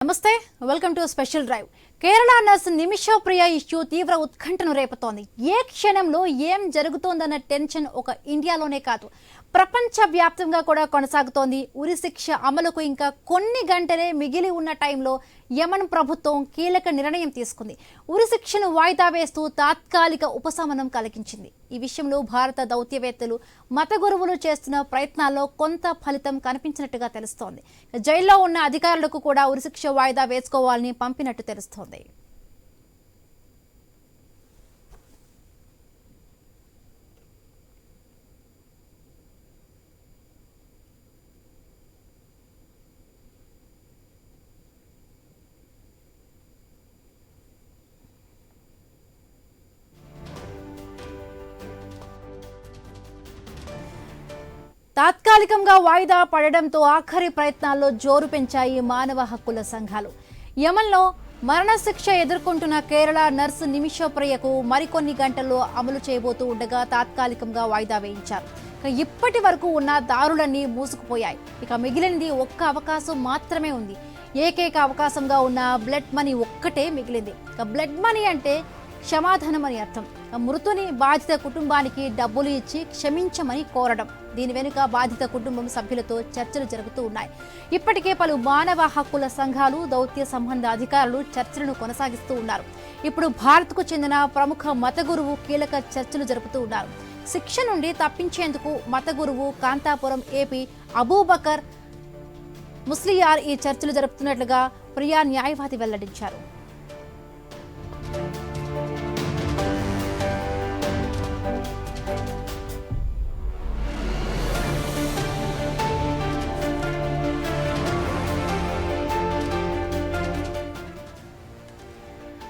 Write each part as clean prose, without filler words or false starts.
నమస్తే welcome to special drive. Kerala nurse Nimishapriya issue తీవ్ర ఉత్కంఠను రేపుతోంది. ఏ క్షణంలో ఏం జరుగుతోందన్న టెన్షన్ ఒక ఇండియాలోనే కాదు, ప్రపంచ వ్యాప్తంగా కూడా కొనసాగుతోంది. ఉరి శిక్ష అమలుకు ఇంకా కొన్ని గంటలే మిగిలి ఉన్న టైంలో యమన్ ప్రభుత్వం కీలక నిర్ణయం తీసుకుంది. ఉరి శిక్షను వాయిదా వేస్తూ తాత్కాలిక ఉపశమనం కలిగించింది. ఈ విషయంలో భారత దౌత్యవేత్తలు, మత గురువులు చేస్తున్న ప్రయత్నాల్లో కొంత ఫలితం కనిపించినట్టుగా తెలుస్తోంది. జైల్లో ఉన్న అధికారులకు కూడా ఉరిశిక్ష వాయిదా వేసుకోవాలని పంపినట్టు తెలుస్తోంది. తాత్కాలికంగా వాయిదా పడడంతో ఆఖరి ప్రయత్నాల్లో జోరు పెంచాయి మానవ హక్కుల సంఘాలు. యమన్లో మరణశిక్ష ఎదుర్కొంటున్న కేరళ నర్సు నిమిషప్రియకు మరికొన్ని గంటల్లో అమలు చేయబోతూ ఉండగా తాత్కాలికంగా వాయిదా వేయించారు. ఇప్పటి వరకు ఉన్న దారులన్నీ మూసుకుపోయాయి. ఇక మిగిలింది ఒక్క అవకాశం మాత్రమే ఉంది. ఏకైక అవకాశంగా ఉన్న బ్లడ్ మనీ ఒక్కటే మిగిలింది. ఇక బ్లడ్ మనీ అంటే క్షమాధనం అని అర్థం. మృతుని బాధిత కుటుంబానికి డబ్బులు ఇచ్చి క్షమించమని కోరడం. దీని వెనుక బాధిత కుటుంబం సభ్యులతో చర్చలు జరుగుతూ ఉన్నాయి. ఇప్పటికే పలు మానవ హక్కుల సంఘాలు, దౌత్య సంబంధ అధికారులు చర్చలను కొనసాగిస్తూ ఉన్నారు. ఇప్పుడు భారత్కు చెందిన ప్రముఖ మత గురువు కీలక చర్చలు జరుపుతూ ఉన్నారు. శిక్ష నుండి తప్పించేందుకు మత గురువు కాంతాపురం ఏపీ అబూబకర్ ముస్లియార్ ఈ చర్చలు జరుపుతున్నట్లుగా ప్రియా న్యాయవాది వెల్లడించారు.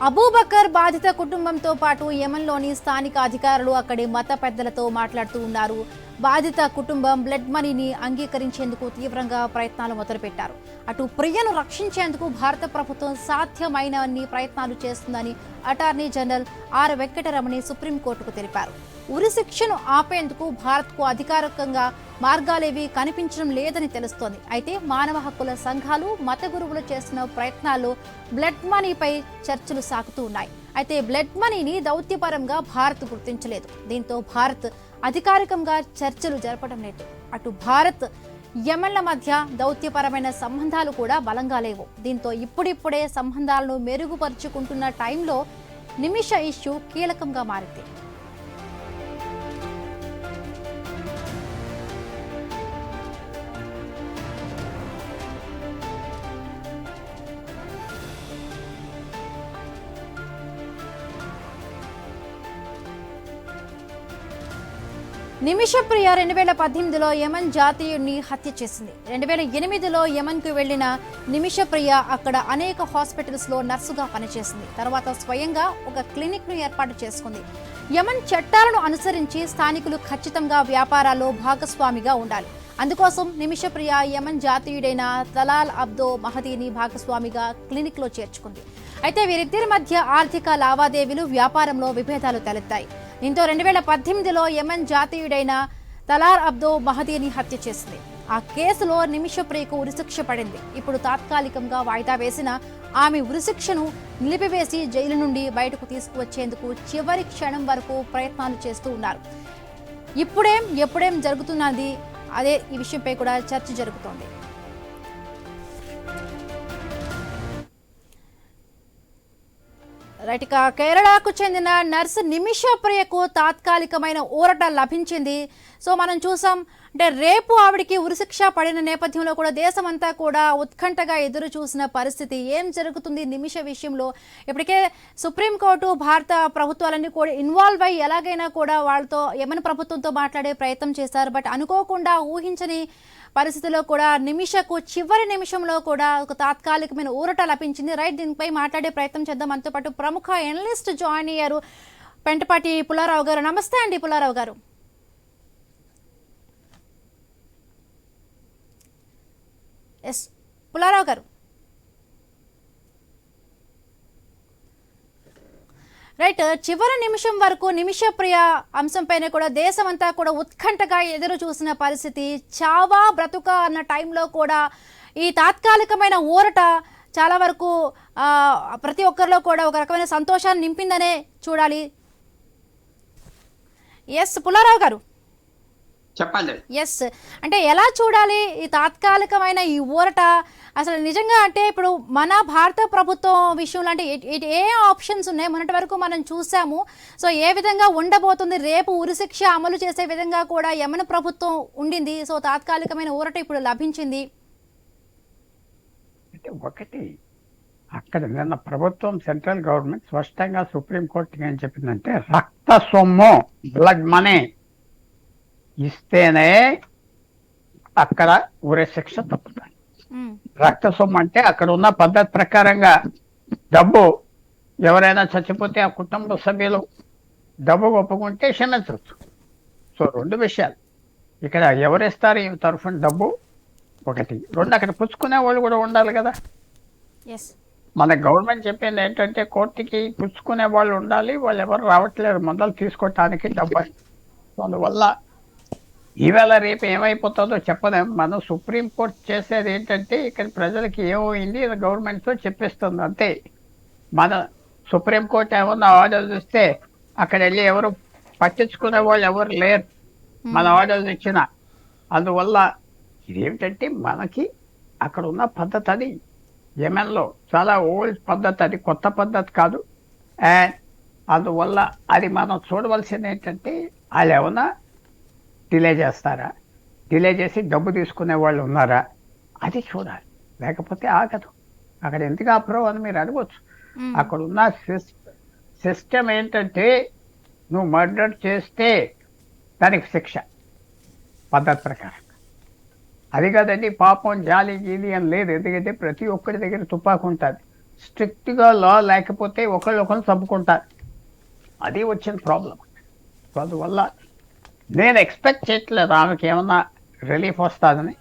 అబూబకర్ బాధిత కుటుంబంతో పాటు యమన్లోని స్థానిక అధికారులు, అక్కడి మత పెద్దలతో మాట్లాడుతూ ఉన్నారు. బాధిత కుటుంబం బ్లడ్ మనీని అంగీకరించేందుకు తీవ్రంగా ప్రయత్నాలు మొదలుపెట్టారు. అటు ప్రియను రక్షించేందుకు భారత ప్రభుత్వం సాధ్యమైనన్ని ప్రయత్నాలు చేస్తుందని అటార్నీ జనరల్ ఆర్ వెంకటరమణి సుప్రీంకోర్టుకు తెలిపారు. ఉరి శిక్షను ఆపేందుకు భారత్కు అధికారికంగా మార్గాలేవి కనిపించడం లేదని తెలుస్తోంది. అయితే మానవ హక్కుల సంఘాలు, మత గురువులు చేస్తున్న ప్రయత్నాల్లో బ్లడ్ మనీపై చర్చలు సాగుతూ ఉన్నాయి. అయితే బ్లడ్ మనీని దౌత్యపరంగా భారత్ గుర్తించలేదు. దీంతో భారత్ అధికారికంగా చర్చలు జరపడం లేదు. అటు భారత్, యమన్ల మధ్య దౌత్యపరమైన సంబంధాలు కూడా బలంగా లేవు. దీంతో ఇప్పుడిప్పుడే సంబంధాలను మెరుగుపరుచుకుంటున్న టైంలో నిమిష ఇష్యూ కీలకంగా మారింది. నిమిషప్రియ 2018లో యమన్ జాతీయుడిని హత్య చేసింది. 2008లో యమన్కు వెళ్లిన నిమిషప్రియ అక్కడ అనేక హాస్పిటల్స్లో నర్సుగా పనిచేసింది. తర్వాత స్వయంగా ఒక క్లినిక్ను ఏర్పాటు చేసుకుంది. యమన్ చట్టాలను అనుసరించి స్థానికులు ఖచ్చితంగా వ్యాపారాల్లో భాగస్వామిగా ఉండాలి. అందుకోసం నిమిషప్రియ యమన్ జాతీయుడైన తలాల్ అబ్దో మహదీని భాగస్వామిగా క్లినిక్లో చేర్చుకుంది. అయితే వీరిద్దరి మధ్య ఆర్థిక లావాదేవీలు, వ్యాపారంలో విభేదాలు తలెత్తాయి. దీంతో 2018లో యమన్ జాతీయుడైన తలార్ అబ్దో మహదీని హత్య చేసింది. ఆ కేసులో నిమిషప్రియకు ఉరిశిక్ష పడింది. ఇప్పుడు తాత్కాలికంగా వాయిదా వేసిన ఆమె ఉరిశిక్షను నిలిపివేసి జైలు నుండి బయటకు తీసుకువచ్చేందుకు చివరి క్షణం వరకు ప్రయత్నాలు చేస్తూ ఉన్నారు. ఎప్పుడేం జరుగుతున్నది, అదే ఈ విషయంపై కూడా చర్చ జరుగుతోంది. రైట్, కేరళకు చెందిన నర్సు నిమిషప్రియకు తాత్కాలికమైన ఊరట లభించింది. సో మనం చూసాం, అంటే రేపు ఆవిడికి ఉరిశిక్ష పడిన నేపథ్యంలో కూడా దేశమంతా కూడా ఉత్కంఠగా ఎదురు చూసిన పరిస్థితి. ఏం జరుగుతుంది నిమిష విషయంలో? ఇప్పటికే సుప్రీంకోర్టు, భారత ప్రభుత్వాలన్నీ కూడా ఇన్వాల్వ్ అయ్యి ఎలాగైనా కూడా వాళ్ళతో, యమన్ ప్రభుత్వంతో మాట్లాడే ప్రయత్నం చేశారు. బట్ అనుకోకుండా, ఊహించని పరిస్థితుల్లో కూడా నిమిషకు చివరి నిమిషంలో కూడా ఒక తాత్కాలికమైన ఊరట లభించింది. రైట్, దీనిపై మాట్లాడే ప్రయత్నం చేద్దాం. మనతో పాటు ప్రముఖ ఎనలిస్ట్ జాయిన్ అయ్యారు, పెంటపాటి పుల్లారావు గారు. నమస్తే అండి పుల్లారావు గారు. ఎస్ పుల్లారావు గారు. రైట్, చివరి నిమిషం వరకు నిమిషప్రియ అంశంపైన కూడా దేశమంతా కూడా ఉత్కంఠగా ఎదురు చూసిన పరిస్థితి. చావా బ్రతుక అన్న టైంలో కూడా ఈ తాత్కాలికమైన ఊరట చాలా వరకు ప్రతి ఒక్కరిలో కూడా ఒక రకమైన సంతోషాన్ని నింపిందనే చూడాలి. ఎస్ పుల్లారావు గారు చెప్పండి. ఎస్ అంటే ఎలా చూడాలి ఈ తాత్కాలికమైన ఈ ఊరట? అసలు నిజంగా అంటే ఇప్పుడు మన భారత ప్రభుత్వం విషయంలో అంటే ఏ ఆప్షన్స్ ఉన్నాయి? మొన్నటి వరకు మనం చూసాము. సో ఏ విధంగా ఉండబోతుంది? రేపు ఉరిశిక్ష అమలు చేసే విధంగా కూడా యమన ప్రభుత్వం ఉండింది. సో తాత్కాలికమైన ఊరట ఇప్పుడు లభించింది. అంటే ఒకటి అక్కడ నిన్న ప్రభుత్వం సెంట్రల్ గవర్నమెంట్ స్పష్టంగా సుప్రీంకోర్టుకి ఏం చెప్పిందంటే రక్త సొమ్ము బ్లడ్ మనీ ఇస్తేనే అక్కడ ఉరి శిక్ష తప్పుతుంది. రక్త సొమ్ము అంటే అక్కడ ఉన్న పద్ధతి ప్రకారంగా డబ్బు ఎవరైనా చచ్చిపోతే ఆ కుటుంబ సభ్యులు డబ్బు ఒప్పుకుంటే క్షమించవచ్చు. సో రెండు విషయాలు ఇక్కడ ఎవరిస్తారు ఈ తరఫున డబ్బు ఒకటి, రెండు అక్కడ పుచ్చుకునే వాళ్ళు కూడా ఉండాలి కదా. మన గవర్నమెంట్ చెప్పింది ఏంటంటే కోర్టుకి పుచ్చుకునే వాళ్ళు ఉండాలి, వాళ్ళు ఎవరు రావట్లేదు మొదలు తీసుకోవటానికి డబ్బు. అందువల్ల ఈవేళ రేపు ఏమైపోతుందో చెప్పలేం. మనం సుప్రీంకోర్టు చేసేది ఏంటంటే ఇక్కడ ప్రజలకి ఏమైంది గవర్నమెంట్తో చెప్పిస్తుంది అంతే. మన సుప్రీంకోర్టు ఏమన్నా ఆర్డర్ ఇస్తే అక్కడ వెళ్ళి ఎవరు పట్టించుకునే వాళ్ళు ఎవరు లేరు మన ఆర్డర్స్ ఇచ్చిన. అందువల్ల ఇదేమిటంటే మనకి అక్కడ ఉన్న పద్ధతి అది యెమెన్లో చాలా ఓల్డ్ పద్ధతి, అది కొత్త పద్ధతి కాదు. అండ్ అందువల్ల అది మనం చూడవలసింది ఏంటంటే వాళ్ళు ఏమన్నా డిలే చేస్తారా, డిలే చేసి డబ్బు తీసుకునే వాళ్ళు ఉన్నారా అది చూడాలి. లేకపోతే ఆగదు. అక్కడ ఎందుకు అప్రూవ్ అని మీరు అడగవచ్చు. అక్కడ ఉన్న సిస్టమ్ ఏంటంటే నువ్వు మర్డర్ చేస్తే దానికి శిక్ష పద్ధతి ప్రకారం. అది కాదండి పాపం జాలి గీలి అని లేదు. ఎందుకంటే ప్రతి ఒక్కరి దగ్గర తుపాకు ఉంటుంది. స్ట్రిక్ట్గా లా లేకపోతే ఒకళ్ళు చంపుకుంటారు. అది వచ్చిన ప్రాబ్లం. అందువల్ల నేను ఎక్స్పెక్ట్ చేయట్లేదు ఆమెకి ఏమన్నా రిలీఫ్ వస్తుందని.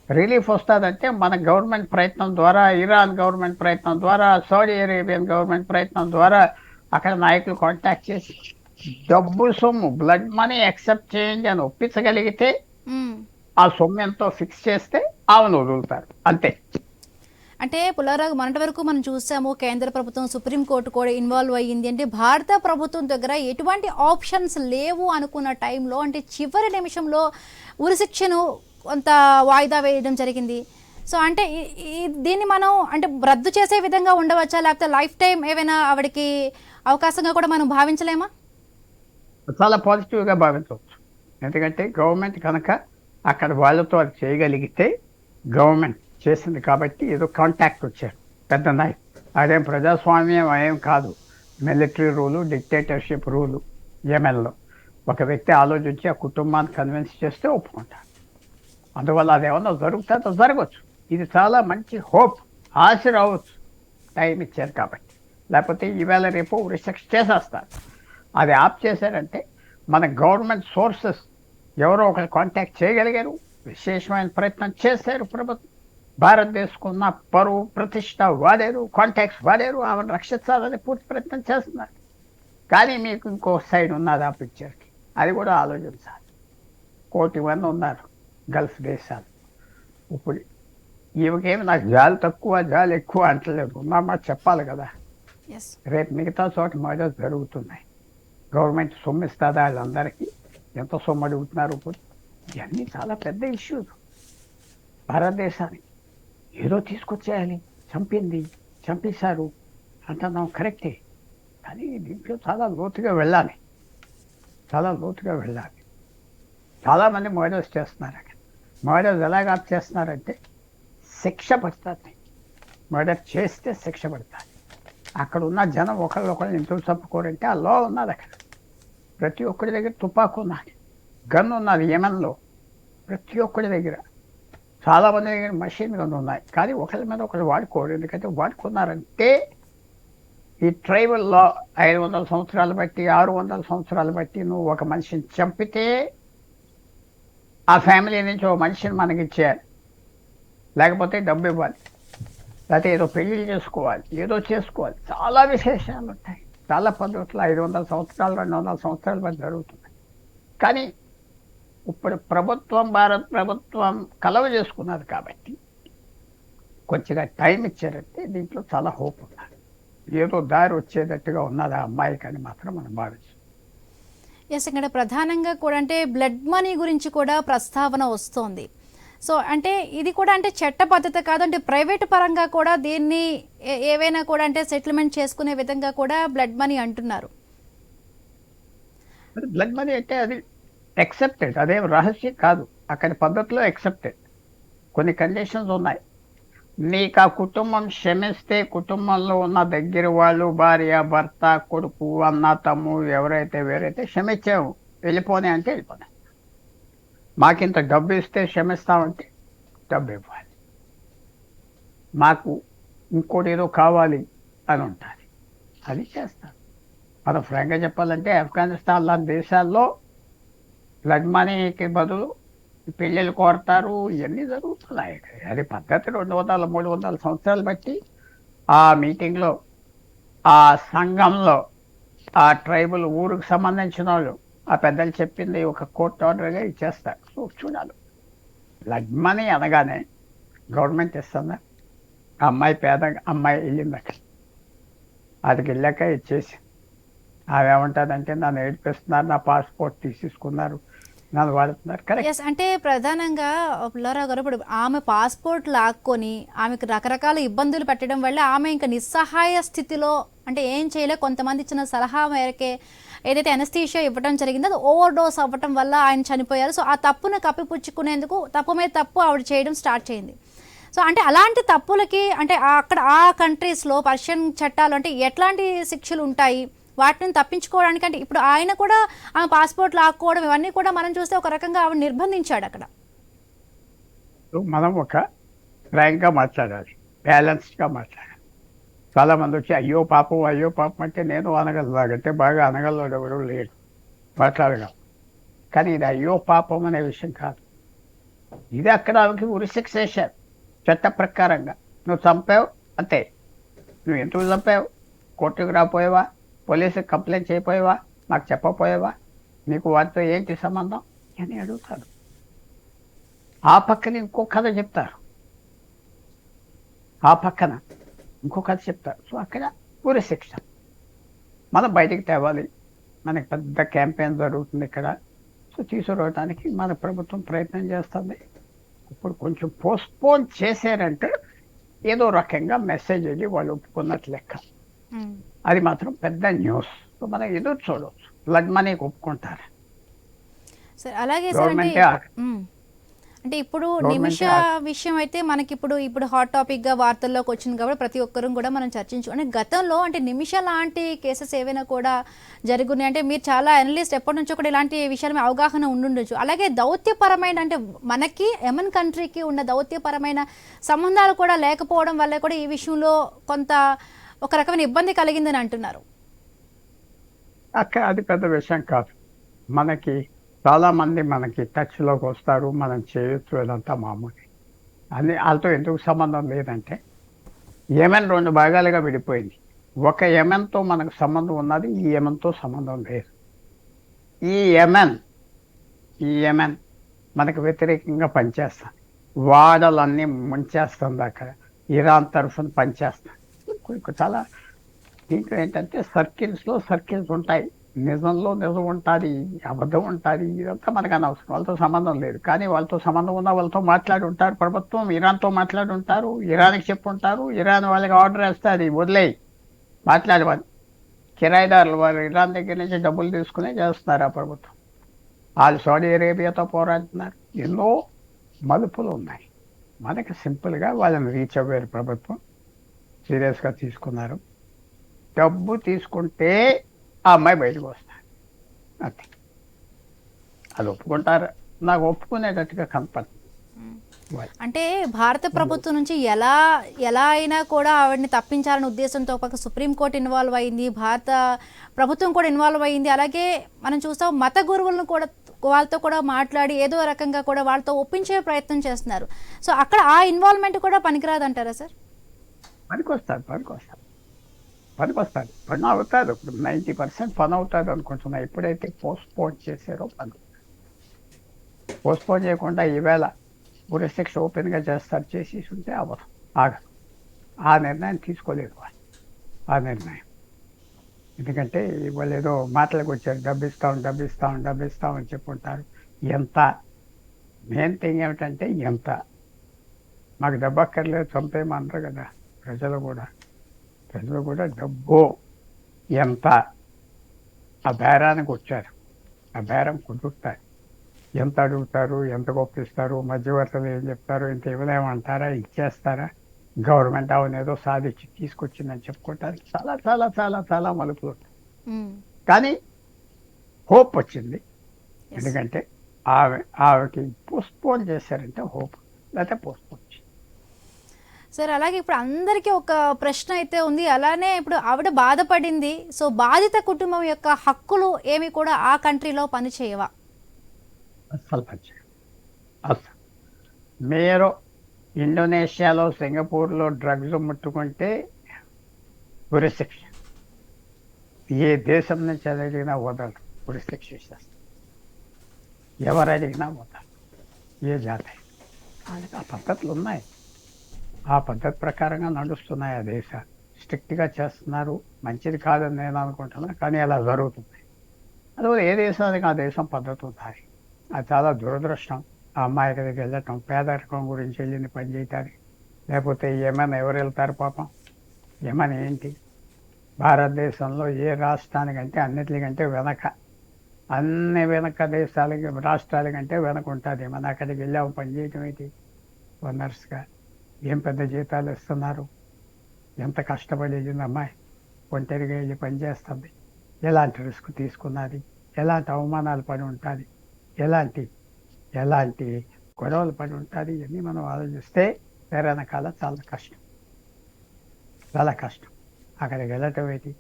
రిలీఫ్ వస్తుందంటే మన గవర్నమెంట్ ప్రయత్నం ద్వారా, ఇరాన్ గవర్నమెంట్ ప్రయత్నం ద్వారా, సౌదీ అరేబియన్ గవర్నమెంట్ ప్రయత్నం ద్వారా అక్కడ నాయకులు కాంటాక్ట్ చేసి డబ్బు సొమ్ము బ్లడ్ మనీ యాక్సెప్ట్ చేయండి అని ఒప్పించగలిగితే ఆ సొమ్ము ఎంతో ఫిక్స్ చేస్తే ఆమెను వదులుతారు అంతే. అంటే పుల్లారావు మొన్నటి వరకు మనం చూసాము కేంద్ర ప్రభుత్వం సుప్రీంకోర్టు కూడా ఇన్వాల్వ్ అయ్యింది. అంటే భారత ప్రభుత్వం దగ్గర ఎటువంటి ఆప్షన్స్ లేవు అనుకున్న టైంలో అంటే చివరి నిమిషంలో ఉరిశిక్షను కొంత వాయిదా వేయడం జరిగింది. సో అంటే దీన్ని మనం అంటే రద్దు చేసే విధంగా ఉండవచ్చా, లేకపోతే లైఫ్ టైం ఏమైనా ఆవిడకి అవకాశంగా కూడా మనం భావించలేమా? చాలా పాజిటివ్గా భావించవచ్చు. ఎందుకంటే గవర్నమెంట్ కనుక అక్కడ వాళ్ళతో అది చేయగలిగితే గవర్నమెంట్ చేసింది కాబట్టి ఏదో కాంటాక్ట్ వచ్చారు పెద్ద నాయకు. అదేం ప్రజాస్వామ్యం ఏం కాదు, మిలిటరీ రూలు, డిక్టేటర్షిప్ రూలు. యెమెన్లో ఒక వ్యక్తి ఆలోచించి ఆ కుటుంబాన్ని కన్విన్స్ చేస్తే ఒప్పుకుంటారు. అందువల్ల అదేమన్నా జరుగుతుందో జరగవచ్చు. ఇది చాలా మంచి హోప్, ఆశ రావచ్చు. టైం ఇచ్చారు కాబట్టి. లేకపోతే ఈవేళ రేపు రిస్ట్రిక్ట్ చేసేస్తారు. అది ఆప్ చేశారంటే మన గవర్నమెంట్ సోర్సెస్ ఎవరో ఒకరు కాంటాక్ట్ చేయగలిగారు, విశేషమైన ప్రయత్నం చేశారు. ప్రభుత్వం భారతదేశకున్న పరువు ప్రతిష్ట వాడారు, కాంటాక్ట్స్ వాడారు, ఆమెను రక్షించాలని పూర్తి ప్రయత్నం చేస్తున్నారు. కానీ మీకు ఇంకో సైడ్ ఉన్నది ఆ పిక్చర్కి, అది కూడా ఆలోచించాలి. 1 కోటి మంది ఉన్నారు గల్ఫ్ దేశాలు. ఇప్పుడు ఈమెకేమి నాకు జాలి తక్కువ జాలి ఎక్కువ అంటలేదు, ఉన్నామా చెప్పాలి కదా. రేపు మిగతా చోట మర్డర్స్ జరుగుతున్నాయి. గవర్నమెంట్ సొమ్ము ఇస్తుందా వాళ్ళందరికీ? ఎంత సొమ్ము అడుగుతున్నారు? ఇవన్నీ చాలా పెద్ద ఇష్యూస్ భారతదేశానికి. ఏదో తీసుకొచ్చేయాలి, చంపేశారు అంటున్నాం కరెక్టే. కానీ దీంట్లో చాలా లోతుగా వెళ్ళాలి. చాలామంది మర్డర్స్ చేస్తున్నారు. అక్కడ మర్డర్స్ ఎలాగా చేస్తున్నారంటే శిక్ష పడుతుంది. మర్డర్ చేస్తే శిక్ష పడుతుంది. అక్కడ ఉన్న జనం ఒకళ్ళు ఎందుకు చంపుకోరంటే ఆ లా ఉన్నది అక్కడ. ప్రతి ఒక్కరి దగ్గర తుపాకు ఉన్నది, గన్ ఉన్నది. యెమెన్లో ప్రతి ఒక్కరి దగ్గర, చాలామంది దగ్గర మషిన్ గన్ ఉన్నాయి. కానీ ఒకరి మీద ఒకరు వాడుకోరు. ఎందుకంటే వాడుకున్నారంటే ఈ ట్రైబల్ లా 500 సంవత్సరాలు బట్టి 600 సంవత్సరాలు బట్టి నువ్వు ఒక మనిషిని చంపితే ఆ ఫ్యామిలీ నుంచి ఒక మనిషిని మనకి ఇచ్చేయాలి, లేకపోతే డబ్బు ఇవ్వాలి, లేకపోతే ఏదో పెళ్లి చేసుకోవాలి, ఏదో చేసుకోవాలి. చాలా విశేషాలు ఉంటాయి, చాలా పద్ధతులు 500 సంవత్సరాలు 200 సంవత్సరాల బట్టి జరుగుతున్నాయి. కానీ ఇప్పుడు భారత ప్రభుత్వం కలవ చేసుకున్నది కాబట్టి కొంచెంగా టైం ఇచ్చారంటే దీంట్లో చాలా హోప్ ఉన్నది. ఏదో దారి వచ్చేటట్టుగా ఉన్నది ఆ అమ్మాయికి అని మాత్రం మనం భావించాం. ఎస్, ఇక్కడ ప్రధానంగా కూడా అంటే బ్లడ్ మనీ గురించి కూడా ప్రస్తావన వస్తోంది. సో అంటే ఇది కూడా అంటే చట్ట పద్ధతి కాదు, అంటే ప్రైవేట్ పరంగా కూడా దీన్ని ఏవైనా కూడా అంటే సెటిల్మెంట్ చేసుకునే విధంగా కూడా బ్లడ్ మనీ అంటున్నారు. మరి బ్లడ్ మనీ అంటే అది ఎక్సెప్టెడ్, అదేం రహస్యం కాదు, అక్కడి పద్ధతిలో ఎక్సెప్టెడ్. కొన్ని కండిషన్స్ ఉన్నాయి. నీకు ఆ కుటుంబం క్షమిస్తే కుటుంబంలో ఉన్న దగ్గర వాళ్ళు, భార్య, భర్త, కొడుకు, అన్న, తమ్ముడు ఎవరైతే వేరైతే క్షమించాము, వెళ్ళిపోనే అంటే వెళ్ళిపోనే. మాకింత డబ్బు ఇస్తే క్షమిస్తామంటే డబ్బు ఇవ్వాలి. మాకు ఇంకోటి ఏదో కావాలి అని ఉంటుంది, అది చేస్తారు. మనం ఫ్రాంక్గా చెప్పాలంటే ఆఫ్ఘనిస్తాన్ లాంటి దేశాల్లో బ్లడ్ మనీకి బదులు పెళ్ళిళ్ళు కోరతారు, ఇవన్నీ జరుగుతున్నాయి. అది పద్ధతి 200, 300 సంవత్సరాలు బట్టి ఆ మీటింగ్లో, ఆ సంఘంలో, ఆ ట్రైబల్ ఊరికి సంబంధించిన వాళ్ళు ఆ పెద్దలు చెప్పింది ఒక కోర్ట్ ఆర్డర్గా ఇచ్చేస్తారు. సో చూడాలి. బ్లడ్ మనీ అనగానే గవర్నమెంట్ ఇస్తుందా? ఆ అమ్మాయి పేద అమ్మాయి వెళ్ళింది అక్కడ, అదికి వెళ్ళాక ఇచ్చేసి ఆమె ఏమంటుందంటే నన్ను ఏడిపిస్తున్నారు, నా పాస్పోర్ట్ తీసేసుకున్నారు, నన్ను వాడుతున్నారు. కరెక్ట్. ఎస్, అంటే ప్రధానంగా పుల్లారావు గారు ఇప్పుడు ఆమె పాస్పోర్ట్ లాక్కొని ఆమెకు రకరకాల ఇబ్బందులు పెట్టడం వల్ల ఆమె ఇంకా నిస్సహాయ స్థితిలో అంటే ఏం చేయలే. కొంతమంది ఇచ్చిన సలహా మేరకే ఏదైతే అనస్థీషియా ఇవ్వడం జరిగిందో అది ఓవర్ డోస్ అవ్వటం వల్ల ఆయన చనిపోయారు. సో ఆ తప్పును కప్పిపుచ్చుకునేందుకు తప్పు మీద తప్పు ఆవిడ చేయడం స్టార్ట్ చేయింది. సో అంటే అలాంటి తప్పులకి అంటే అక్కడ ఆ కంట్రీస్లో పర్షియన్ చట్టాలు అంటే ఎట్లాంటి శిక్షలు ఉంటాయి, వాటిని తప్పించుకోవడానికి? అంటే ఇప్పుడు ఆయన కూడా ఆమె పాస్పోర్ట్ లాక్కోవడం ఇవన్నీ కూడా మనం చూస్తే ఒక రకంగా ఆవిడ నిర్బంధించాడు అక్కడ. మనం ఒక ఫ్రాంక్గా మాట్లాడాలి, బ్యాలెన్స్డ్గా మాట్లాడాలి. చాలామంది వచ్చి అయ్యో పాపం అయ్యో పాపం అంటే నేను అనగలలాగంటే బాగా అనగలడు ఎవరు లేడు, మాట్లాడగలం. కానీ ఇది అయ్యో పాపం అనే విషయం కాదు. ఇది అక్కడ ఆమెకి ఉరిశిక్ష వేశారు చట్ట ప్రకారంగా. నువ్వు చంపావు అంతే. నువ్వు ఎందుకు చంపావు? కోర్టుకు రాపోయావా? పోలీసుకి కంప్లైంట్ చేయపోయావా? మాకు చెప్పపోయావా? నీకు వాటితో ఏంటి సంబంధం అని అడుగుతారు. ఆ పక్కన ఇంకో కథ చెప్తారు, ఆ పక్కన ఇంకో కథ చెప్తారు. సో అక్కడ ఉరిశిక్ష మనం బయటికి తేవాలి. మనకి పెద్ద క్యాంపెయిన్ జరుగుతుంది ఇక్కడ. సో తీసుకురావడానికి మన ప్రభుత్వం ప్రయత్నం చేస్తుంది. ఇప్పుడు కొంచెం పోస్ట్పోన్ చేశారంటే ఏదో రకంగా మెసేజ్ వెళ్ళి వాళ్ళు ఒప్పుకున్నట్లు లెక్క. అది మాత్రం పెద్ద న్యూస్. సో మనం ఎదురు చూడవచ్చు, బ్లడ్ మనీకి ఒప్పుకుంటారు. సార్ అలాగే సార్ అంటే ఇప్పుడు నిమిష విషయం అయితే మనకి ఇప్పుడు హాట్ టాపిక్ గా వార్తల్లోకి వచ్చింది కాబట్టి ప్రతి ఒక్కరూ కూడా మనం చర్చించుకుని గతంలో అంటే నిమిష లాంటి కేసెస్ ఏవైనా కూడా జరుగున్నాయి అంటే మీరు చాలా అనలిస్ట్ ఎప్పటి నుంచో కూడా ఇలాంటి విషయాల మీద అవగాహన ఉండుండొచ్చు. అలాగే దౌత్యపరమైన అంటే మనకి యెమెన్ కంట్రీకి ఉన్న దౌత్యపరమైన సంబంధాలు కూడా లేకపోవడం వల్ల కూడా ఈ విషయంలో కొంత ఒక రకమైన ఇబ్బంది కలిగిందని అంటున్నారు. అది పెద్ద విషయం కాదు. మనకి చాలామంది మనకి టచ్లోకి వస్తారు, మనం చేయొచ్చు, ఇదంతా మామూలు. అని వాళ్ళతో ఎందుకు సంబంధం లేదంటే యెమెన్ 2 భాగాలుగా విడిపోయింది. ఒక యెమెన్తో మనకు సంబంధం ఉన్నది, ఈ యెమెన్తో సంబంధం లేదు. ఈ యెమెన్ మనకు వ్యతిరేకంగా పనిచేస్తుంది, వాడలన్నీ ముంచేస్తుంది. అక్కడ ఇరాన్ తరఫున పనిచేస్తుంది. చాలా దీంట్లో ఏంటంటే సర్కిల్స్ ఉంటాయి. నిజంలో నిజం ఉంటుంది, అబద్ధం ఉంటుంది. ఇదంతా మనకు అనవసరం, వాళ్ళతో సంబంధం లేదు. కానీ వాళ్ళతో సంబంధం ఉన్న వాళ్ళతో మాట్లాడి ఉంటారు ప్రభుత్వం. ఇరాన్తో మాట్లాడి ఉంటారు, ఇరాన్కి చెప్పుంటారు. ఇరాన్ వాళ్ళకి ఆర్డర్ వేస్తే అది వదిలేయి మాట్లాడేవాళ్ళు. కిరాయిదారులు వాళ్ళు ఇరాన్ దగ్గర నుంచి డబ్బులు తీసుకునే చేస్తున్నారు ఆ ప్రభుత్వం. వాళ్ళు సౌదీ అరేబియాతో పోరాడుతున్నారు. ఎన్నో మలుపులు ఉన్నాయి. మనకి సింపుల్గా వాళ్ళని రీచ్ అవ్వారు ప్రభుత్వం, సీరియస్గా తీసుకున్నారు. డబ్బు తీసుకుంటే ఆ అమ్మాయి బయటకు వస్తారు అంతే. అది ఒప్పుకుంటారు, నాకు ఒప్పుకునేటట్టుగా కనపడుతుంది. అంటే భారత ప్రభుత్వం నుంచి ఎలా అయినా కూడా ఆవిడని తప్పించాలనే ఉద్దేశంతో ఒక సుప్రీంకోర్టు ఇన్వాల్వ్ అయింది, భారత ప్రభుత్వం కూడా ఇన్వాల్వ్ అయింది. అలాగే మనం చూస్తాం మత గురువులను కూడా వాళ్ళతో కూడా మాట్లాడి ఏదో రకంగా కూడా వాళ్ళతో ఒప్పించే ప్రయత్నం చేస్తున్నారు. సో అక్కడ ఆ ఇన్వాల్వ్మెంట్ కూడా పనికిరాదంటారా సార్? పనికొస్తారు. పని అవుతుంది. ఇప్పుడు 90% పని అవుతుంది అనుకుంటున్నా. ఎప్పుడైతే పోస్ట్పోన్ చేశారో పని పోస్ట్పోన్ చేయకుండా ఈవేళ ఉరిశిక్ష ఓపెన్గా చేస్తారు, చేసి ఉంటే అవ్వదు. ఆగదు. ఆ నిర్ణయం తీసుకోలేదు వాళ్ళు. ఆ నిర్ణయం ఎందుకంటే వాళ్ళు ఏదో మాటలకు వచ్చారు, డబ్బిస్తాం అని చెప్పుకుంటారు. ఎంత మెయిన్ థింగ్ ఏమిటంటే ఎంత, మాకు డబ్బు అక్కర్లేదు చంపేయమన్నారు కదా ప్రజలు కూడా. డబ్బు ఎంత, ఆ బేరానికి వచ్చారు. ఆ బేరం కుదురుతారు. ఎంత అడుగుతారు, ఎంత గొప్పిస్తారు, మధ్యవర్తులు ఏం చెప్తారు, ఇంత ఇవ్వలేమంటారా, ఇచ్చేస్తారా, గవర్నమెంట్ అవునేదో సాధించి తీసుకొచ్చిందని చెప్పుకోవటానికి చాలా చాలా చాలా చాలా మలుపులు ఉంటాయి. కానీ హోప్ వచ్చింది. ఎందుకంటే ఆమెకి పోస్ట్పోన్ చేశారంటే హోప్, లేకపోతే పోస్ట్పోన్. సార్ అలాగే ఇప్పుడు అందరికీ ఒక ప్రశ్న అయితే ఉంది. అలానే ఇప్పుడు ఆవిడ బాధపడింది. సో బాధిత కుటుంబం యొక్క హక్కులు ఏమి కూడా ఆ కంట్రీలో పనిచేయవా? అస్సలు పనిచేయవు. అస్సలు మీరు ఇండోనేషియాలో, సింగపూర్లో డ్రగ్స్ ముట్టుకుంటే ఉరిశిక్ష. ఏ దేశం నుంచి అడిగినా వదలరు, ఉరిశిక్ష ఇస్తారు. ఎవరు అడిగినా వదలరు, ఏ జాతి. ఆ పద్ధతులు ఉన్నాయి. ఆ పద్ధతి ప్రకారంగా నడుస్తున్నాయి. ఆ దేశాలు స్ట్రిక్ట్గా చేస్తున్నారు. మంచిది కాదని నేను అనుకుంటున్నాను, కానీ అలా జరుగుతుంది. అందువల్ల ఏ దేశానికి ఆ దేశం పద్ధతి ఉంటాయి. అది చాలా దురదృష్టం. ఆ అమ్మాయి దగ్గరికి వెళ్ళటం, పేదరికం గురించి వెళ్ళింది పని చేయటానికి. లేకపోతే యమన్ ఎవరు వెళ్తారు పాపం? యమన్ ఏంటి, భారతదేశంలో ఏ రాష్ట్రానికంటే అన్నిటికంటే వెనక, అన్ని వెనక దేశాలకి రాష్ట్రాల కంటే వెనక ఉంటుంది. మన అక్కడికి వెళ్ళాము పని చేయటం ఏంటి, నర్స్గా. ఏం పెద్ద జీతాలు ఇస్తున్నారు, ఎంత కష్టపడి వెళ్ళింది అమ్మాయి, ఒంటరిగా వెళ్ళి పని చేస్తుంది, ఎలాంటి రిస్క్ తీసుకున్నది, ఎలాంటి అవమానాలు పడి ఉంటుంది, ఎలాంటి గొడవలు పడి ఉంటుంది. ఇవన్నీ మనం ఆలోచిస్తే వెనకాల చాలా కష్టం. అక్కడికి వెళ్ళటం ఏంటి,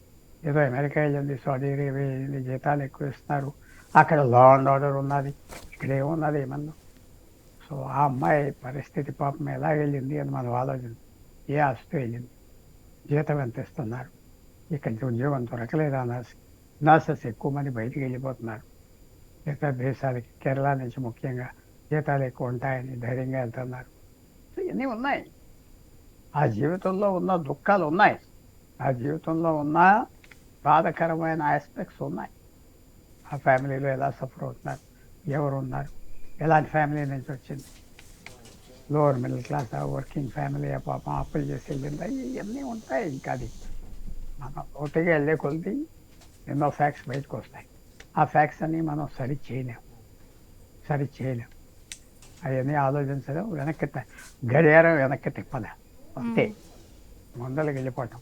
ఏదో అమెరికా వెళ్ళింది, సౌదీ అరేబియా వెళ్ళింది, జీతాలు ఎక్కువ ఇస్తున్నారు, అక్కడ లా అండ్ ఆర్డర్ ఉన్నది, ఇక్కడ ఏమున్నది ఏమన్నా. సో ఆ అమ్మాయి పరిస్థితి పాపం ఎలా వెళ్ళింది అని మనం ఆలోచన. ఏ ఆస్తి వెళ్ళింది, జీతం ఎంత ఇస్తున్నారు, ఇక్కడ ఉద్యోగం దొరకలేదా, నర్సెస్ ఎక్కువ మంది బయటికి వెళ్ళిపోతున్నారు ఇతర దేశాలకి, కేరళ నుంచి ముఖ్యంగా జీతాలు ఎక్కువ ఉంటాయని ధైర్యంగా వెళ్తున్నారు. సో ఇవన్నీ ఉన్నాయి. ఆ జీవితంలో ఉన్న దుఃఖాలు ఉన్నాయి, ఆ జీవితంలో ఉన్న బాధకరమైన ఆస్పెక్ట్స్ ఉన్నాయి. ఆ ఫ్యామిలీలో ఎలా సఫర్ అవుతున్నారు, ఎవరు ఉన్నారు, ఎలాంటి ఫ్యామిలీ నుంచి వచ్చింది, lower middle class, working family, పాపం అప్పులు చేసి వెళ్ళిందా, ఇవన్నీ ఉంటాయి. ఇంకా అది మనం లోతుగా వెళ్ళే కొలిది ఎన్నో ఫ్యాక్ట్స్ బయటకు వస్తాయి. ఆ ఫ్యాక్ట్స్ అన్నీ మనం సరి చేయలేం. అవన్నీ ఆలోచించడం, గడియారం వెనక్కి తిప్పలేం, అంతే. ముందరికి వెళ్ళిపోవటం.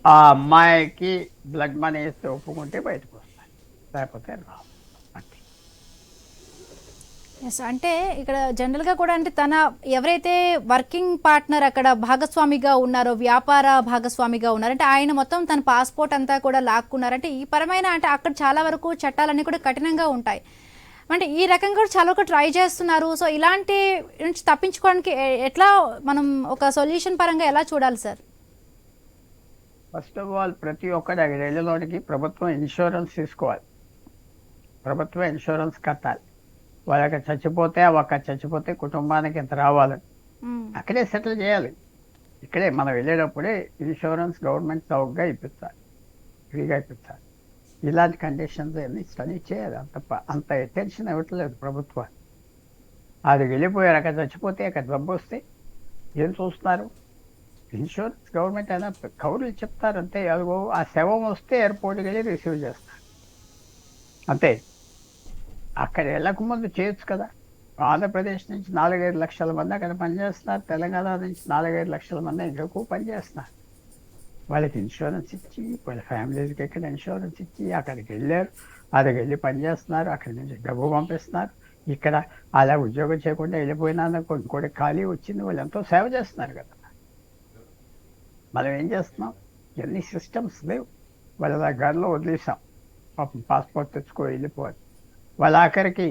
ఆ అమ్మాయికి బ్లడ్ మనీ వేస్తే ఒప్పుకుంటే బయటకు వస్తాయి, లేకపోతే రావు, అంతే. ఎస్, అంటే ఇక్కడ జనరల్గా కూడా అంటే తన ఎవరైతే వర్కింగ్ పార్ట్నర్ అక్కడ భాగస్వామిగా ఉన్నారో, వ్యాపార భాగస్వామిగా ఉన్నారంటే ఆయన మొత్తం తన పాస్పోర్ట్ అంతా కూడా లాక్కున్నారంటే ఈ పరమైన అంటే అక్కడ చాలా వరకు చట్టాలన్నీ కూడా కఠినంగా ఉంటాయి. అంటే ఈ రకంగా కూడా చాలా వరకు ట్రై చేస్తున్నారు. సో ఇలాంటి నుంచి తప్పించుకోవడానికి ఎట్లా మనం ఒక సొల్యూషన్ పరంగా ఎలా చూడాలి సార్? ఫస్ట్ ఆఫ్ ఆల్ ప్రతి ఒక్కటి అక్కడ వెళ్ళేలోనికి ప్రభుత్వం ఇన్సూరెన్స్ తీసుకోవాలి, ప్రభుత్వం ఇన్సూరెన్స్ కట్టాలి. వాళ్ళకి చచ్చిపోతే కుటుంబానికి ఇంత రావాలని అక్కడే సెటిల్ చేయాలి. ఇక్కడే మనం వెళ్ళేటప్పుడే ఇన్సూరెన్స్ గవర్నమెంట్ చౌకగా ఇప్పించాలి, ఫ్రీగా ఇప్పించాలి. ఇలాంటి కండిషన్స్ అన్నీ స్టడీ చేయాలి. అంత అటెన్షన్ ఇవ్వట్లేదు ప్రభుత్వాన్ని. అది వెళ్ళిపోయారు, అక్కడ చచ్చిపోతే అక్కడ డబ్బు వస్తే ఏం చూస్తున్నారు? ఇన్సూరెన్స్ గవర్నమెంట్ అయినా కౌరులు చెప్తారు అంతే. అదిగో ఆ శవం వస్తే ఎయిర్పోర్ట్కి వెళ్ళి రిసీవ్ చేస్తారు, అంతే. అక్కడ వెళ్ళకముందు చేయొచ్చు కదా. ఆంధ్రప్రదేశ్ నుంచి 4-5 లక్షల మంది అక్కడ పనిచేస్తున్నారు, తెలంగాణ నుంచి 4-5 లక్షల మంది ఎక్కువ పనిచేస్తున్నారు. వాళ్ళకి ఇన్సూరెన్స్ ఇచ్చి, వాళ్ళ ఫ్యామిలీస్కి ఇక్కడ ఇన్సూరెన్స్ ఇచ్చి అక్కడికి వెళ్ళారు, అక్కడికి వెళ్ళి పనిచేస్తున్నారు, అక్కడి నుంచి డబ్బు పంపిస్తున్నారు. ఇక్కడ అలా ఉద్యోగం చేయకుండా వెళ్ళిపోయినందుకు ఇంకోటి ఖాళీ వచ్చింది, వాళ్ళు ఎంతో సేవ చేస్తున్నారు కదా. మనం ఏం చేస్తున్నాం? ఎన్ని సిస్టమ్స్ లేవు. వాళ్ళ గదిలో వదిలేసాం, పాపం పాస్పోర్ట్ తెచ్చుకో వెళ్ళిపోవాలి. వాళ్ళ ఆఖరికి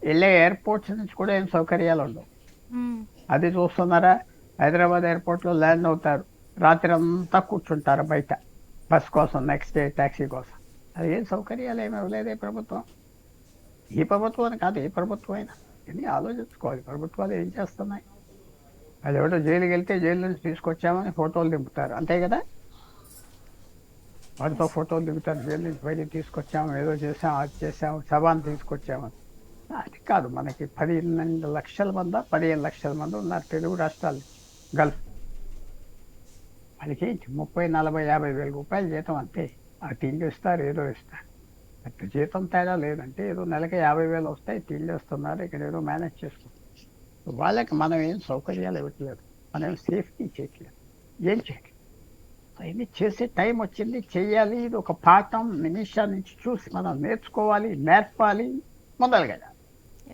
వెళ్ళే ఎయిర్పోర్ట్స్ నుంచి కూడా ఏం సౌకర్యాలు ఉండవు. అది చూస్తున్నారా? హైదరాబాద్ ఎయిర్పోర్ట్లో ల్యాండ్ అవుతారు, రాత్రి అంతా కూర్చుంటారు బయట బస్ కోసం, నెక్స్ట్ డే ట్యాక్సీ కోసం. అది ఏం సౌకర్యాలు ఏమి ఇవ్వలేదే ప్రభుత్వం. ఈ ప్రభుత్వం అని కాదు, ఏ ప్రభుత్వం అయినా ఇవన్నీ ఆలోచించుకోవాలి. ప్రభుత్వాలు ఏం చేస్తున్నాయి? అది ఎవడో జైలుకి వెళ్తే జైలు నుంచి తీసుకొచ్చామని ఫోటోలు దింపుతారు, అంతే కదా. వాటితో ఫోటోలు దిగుతారు, జైలు నుంచి బయటికి తీసుకొచ్చాము, ఏదో చేసాము, అది చేసాము, శవాన్ని తీసుకొచ్చామని. అది కాదు, మనకి 12 లక్షల మంది 15 లక్షల మంది ఉన్నారు తెలుగు రాష్ట్రాలు, గల్ఫ్. వాళ్ళకి 30, 40, 50 వేల రూపాయలు జీతం అంతే. ఆ తిండి ఇస్తారు, ఏదో ఇస్తారు, అట్లా జీతం తేడా లేదంటే ఏదో నెలకి 50,000 వస్తాయి, తిండి వస్తున్నారు, ఇక్కడ ఏదో మేనేజ్ చేసుకుంటారు. వాళ్ళకి మనం ఏం సౌకర్యాలు ఇవ్వట్లేదు, మనం ఏం సేఫ్టీ చేయట్లేదు, ఏం చేయట్లేదు. అవన్నీ చేసే టైం వచ్చింది, చెయ్యాలి. ఇది ఒక పాఠం, నిమిషాల నుంచి చూసి మనం నేర్చుకోవాలి, నేర్పాలి, మొదలుగా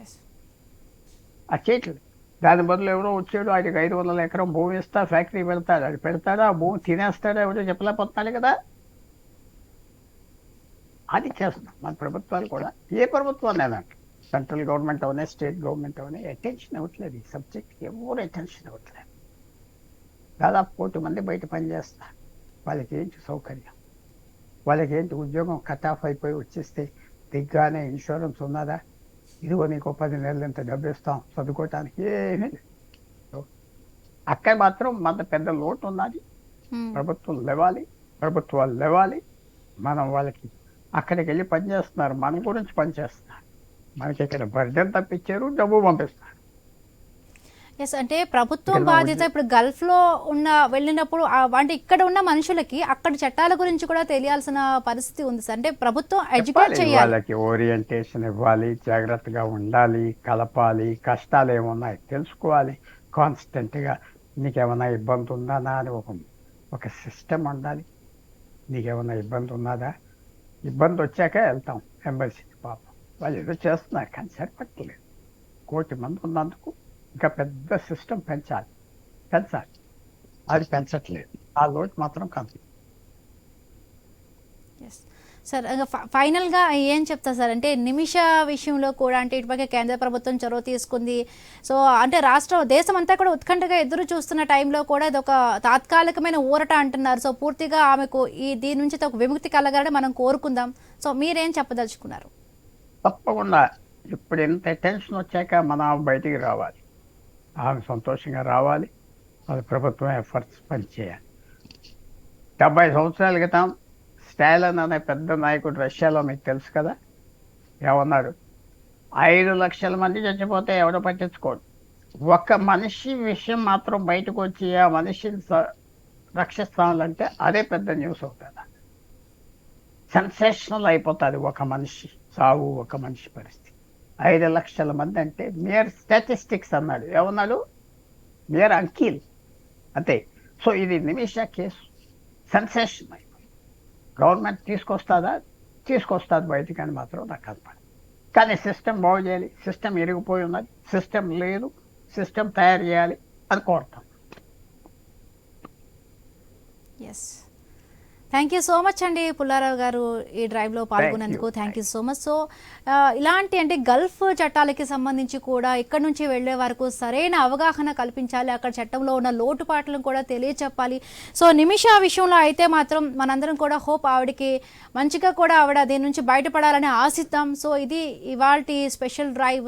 ఎస్. అది చేయట్లేదు. దాని బదులు ఎవరో వచ్చాడు, ఆయనకి 500 ఎకరం భూమి ఇస్తా, ఫ్యాక్టరీ పెడతాడు, అది పెడతాడా, ఆ భూమి తినేస్తాడా, ఎవరో చెప్పలేకపోతున్నాడు కదా. అది చేస్తున్నాం మన ప్రభుత్వాలు కూడా. ఏ ప్రభుత్వాన్ని అంటే సెంట్రల్ గవర్నమెంట్ అవనే, స్టేట్ గవర్నమెంట్ అవనే అటెన్షన్ ఇవ్వట్లేదు ఈ సబ్జెక్ట్, ఎవరు అటెన్షన్ ఇవ్వట్లేదు. దాదాపు 1 కోటి మంది బయట పనిచేస్తారు, వాళ్ళకి ఏంటి సౌకర్యం, వాళ్ళకి ఏంటి ఉద్యోగం కట్ ఆఫ్ అయిపోయి వచ్చేస్తే దిగ్గానే ఇన్సూరెన్స్ ఉన్నదా, ఇదిగో నీకు 10 నెలలు ఇంత డబ్బు ఇస్తాం చదువుకోవటానికి, ఏమీ లేదు. అక్కడ మాత్రం మన పెద్ద లోటు ఉన్నది. ప్రభుత్వం లేవాలి, ప్రభుత్వాలు లేవాలి. మనం వాళ్ళకి అక్కడికి వెళ్ళి పనిచేస్తున్నారు, మన గురించి పనిచేస్తున్నారు, మనకి ఇక్కడ బర్డెన్ తప్పించారు, డబ్బు పంపిస్తారు. ఎస్, అంటే ప్రభుత్వం బాధ్యత ఇప్పుడు గల్ఫ్ లో వెళ్ళినప్పుడు అంటే ఇక్కడ ఉన్న మనుషులకి అక్కడ చట్టాల గురించి కూడా తెలియాల్సిన పరిస్థితి ఉంది సార్. అంటే ప్రభుత్వం ఎడ్యుకేట్ చేయాలి, వాళ్ళకి ఓరియంటేషన్ ఇవ్వాలి, జాగ్రత్తగా ఉండాలి, కలపాలి, కష్టాలు ఏమున్నాయి తెలుసుకోవాలి, కాన్స్టెంట్ గా నీకేమైనా ఇబ్బంది ఉందా అని ఒక సిస్టమ్ ఉండాలి. నీకేమైనా ఇబ్బంది ఉన్నదా, ఇబ్బంది వచ్చాక వెళ్తాం ఎంబసీకి. పాపం వాళ్ళు ఏదో చేస్తున్నారు కానీ సరిపట్టలేదు. 1 కోటి మంది ఉన్నందుకు ఇంకా పెద్ద సిస్టమ్ పెంచాలి. అది పెంచట్లేదు, ఆ లోటు మాత్రం కంప్లీట్. Yes sir. ఫైనల్ గా ఏం చెప్తారు సార్, అంటే నిమిష విషయంలో కూడా అంటే ఇటుపక్క కేంద్ర ప్రభుత్వం చొరవ తీసుకుంది. సో అంటే దేశం అంతా కూడా ఉత్కంఠగా ఎదురు చూస్తున్న టైంలో కూడా ఇది ఒక తాత్కాలికమైన ఊరట అంటున్నారు. సో పూర్తిగా ఆమెకు దీని నుంచి ఒక విముక్తి కలగాలని మనం కోరుకుందాం. సో మీరేం చెప్పదలుచుకున్నారు? తప్పకుండా ఇప్పుడు ఎంత టెన్షన్ వచ్చాక మనం బయటికి రావాలి, ఆమె సంతోషంగా రావాలి, వాళ్ళ ప్రభుత్వం ఎఫర్ట్స్ పనిచేయాలి. 70 సంవత్సరాల క్రితం స్టాలిన్ అనే పెద్ద నాయకుడు రష్యాలో, మీకు తెలుసు కదా, ఏమన్నాడు, 5 లక్షల మంది చచ్చిపోతే ఎవడో పట్టించుకోడు, ఒక మనిషి విషయం మాత్రం బయటకు వచ్చి ఆ మనిషిని రక్షిస్తామంటే అదే పెద్ద న్యూస్ అవుతుంది, సెన్సేషనల్ అయిపోతుంది. ఒక మనిషి సావు, ఒక మనిషి పరిస్థితి. 5 లక్షల మంది అంటే మేర్ స్టాటిస్టిక్స్ అన్నాడు, ఏమన్నాడు, మేర్ అంకీల్ అంతే. సో ఇది నిమిష కేసు సెన్సేషన్ అయిపోయింది. గవర్నమెంట్ తీసుకొస్తుంది బయటికి అని మాత్రం నాకు కనపడదు. కానీ సిస్టమ్ బాగు చేయాలి, సిస్టమ్ ఇరిగిపోయి ఉన్నది, సిస్టమ్ లేదు, సిస్టమ్ తయారు చేయాలి అని కోరుతాం. Yes, thank you so much అండి పుల్లారావు గారు ఈ డ్రైవ్లో పాల్గొన్నందుకు. Thank you so much. So ఇలాంటి అంటే గల్ఫ్ చట్టాలకి సంబంధించి కూడా ఇక్కడ నుంచి వెళ్లే వరకు సరైన అవగాహన కల్పించాలి, అక్కడ చట్టంలో ఉన్న లోటుపాట్లను కూడా తెలియచెప్పాలి. సో నిమిష విషయంలో అయితే మాత్రం మనందరం కూడా హోప్ ఆవిడకి మంచిగా కూడా ఆవిడ దీని నుంచి బయటపడాలని ఆశిద్దాం. సో ఇది ఇవాల్టి స్పెషల్ డ్రైవ్.